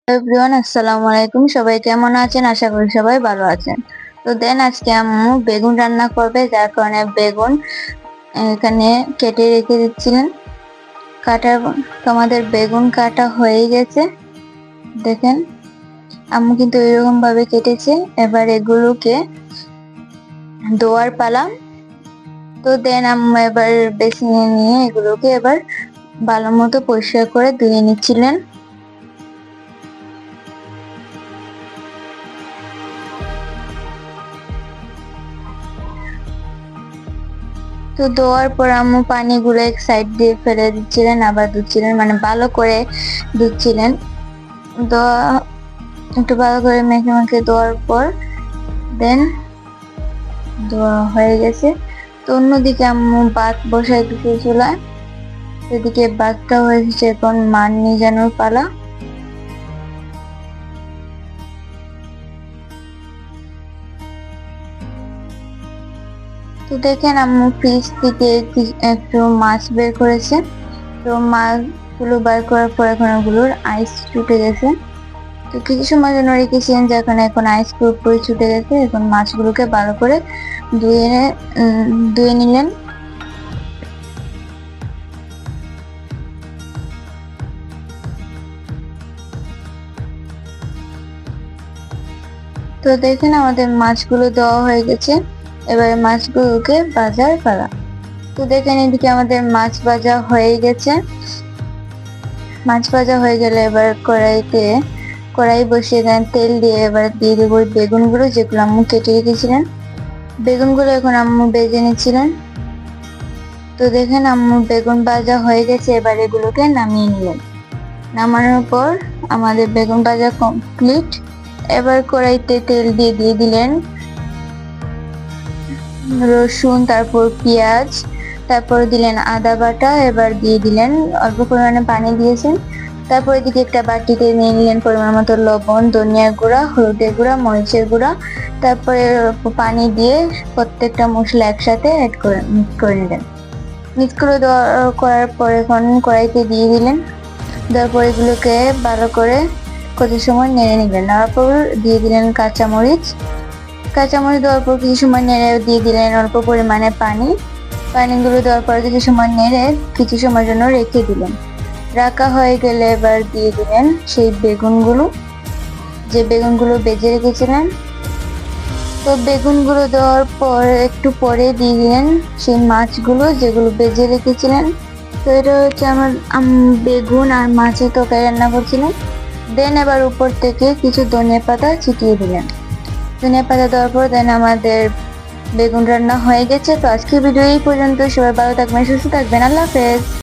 Everyone, আসসালামু আলাইকুম। সবাই কেমন আছেন? আশা করি সবাই ভালো আছেন। তো আজকে আম্মু বেগুন রান্না করবে, যার কারণে বেগুন এখানে কেটে রেখে দিচ্ছিলেন। কাটা তো আমাদের বেগুন কাটা হয়ে গেছে। দেখেন, আম্মু কিন্তু এরকম ভাবে কেটেছে। এবার এগুলোকে ধোয়ার পালা। তো আম্মু এবার বেসিনে নিয়ে এগুলোকে এবার ভালো মতো পরিষ্কার করে ধুয়ে নিচ্ছিলেন। তো ধোয়ার পর আম্মু পানিগুলো এক সাইড দিয়ে ফেলে দিচ্ছিলেন, আবার ধুচ্ছিলেন, মানে ভালো করে ধুচ্ছিলেন। একটু ভালো করে মেখে মেখে ধোয়ার পর দেন ধোয়া হয়ে গেছে। তো অন্যদিকে আম্মু ভাত বসাই দিতে চুলায়। সেদিকে ভাতটা হয়েছে, এখন মান নিজানোর পালা। তো দেখেন, আম্মু ফ্রিজ থেকে একটু মাছ বের করেছে। তো মাছগুলো বের করার পর এখন ওগুলোর আইস ছুটে গেছে। তো কিছু সময় জন্য রেখেছেন, যখন এখন আইস পুরোপুরি ছুটে গেছে। এখন মাছগুলোকে ভালো করে ধুয়ে নিলেন। তো দেখেন, আমাদের মাছগুলো দেওয়া হয়ে গেছে। এবারে মাছগুলোকে ভাজার পালা। তো দেখেন, এদিকে আমাদের মাছ ভাজা হয়ে গেছে। মাছ ভাজা হয়ে গেলে এবার কড়াই বসিয়ে দেন, তেল দিয়ে এবার দিয়ে দেবো বেগুনগুলো, যেগুলো আম্মু কেটে রেখেছিলেন। বেগুনগুলো এখন আম্মু ভেজে নিচ্ছিলেন। তো দেখেন, আম্মু বেগুন ভাজা হয়ে গেছে। এবার এগুলোকে নামিয়ে নিলেন। নামানোর পর আমাদের বেগুন ভাজা কমপ্লিট। এবার কড়াইতে তেল দিয়ে দিলেন রসুন, তারপর পেঁয়াজ, তারপর দিলেন আদা বাটা। এবার দিয়ে দিলেন অল্প পরিমাণে পানি দিয়েছেন। তারপর এদিকে একটা বাটিতে নিয়ে নিলেন পরিমাণ মতো লবণ, ধনিয়া গুঁড়া, হলুদের গুঁড়া, মরিচের গুঁড়া। তারপরে পানি দিয়ে প্রত্যেকটা মশলা একসাথে অ্যাড করে মিক্স করে নিলেন। মিক্স করে করার পর এখন কড়াইতে দিয়ে দিলেন। তারপর এগুলোকে ভালো করে কিছু সময় নেড়ে নিলেন। তারপর দিয়ে দিলেন কাঁচামরিচ। কাঁচামরিচ দেওয়ার পর কিছু সময় নেড়ে দিয়ে দিলেন অল্প পরিমাণে পানিগুলো দেওয়ার পর কিছু সময় নেড়ে কিছু সময়ের জন্য রেখে দিলেন। রাখা হয়ে গেলে এবার দিয়ে দিলেন সেই যে বেগুনগুলো ভেজে রেখেছিলেন। তো বেগুনগুলো দেওয়ার পর একটু পরে দিয়ে দিলেন সেই মাছগুলো, যেগুলো ভেজে রেখেছিলেন। তো এটা হচ্ছে আমার বেগুন আর মাছের তরকারি রান্না করছিলেন। এবার উপর থেকে কিছু ধনিয়া পাতা ছিটিয়ে দিলেন। ধনিয়া পাতা দেওয়ার পর আমাদের বেগুন রান্না হয়ে গেছে। তো আজকের ভিডিও এই পর্যন্ত। সবাই ভালো থাকবেন, সুস্থ থাকবেন। আল্লাহ হাফেজ।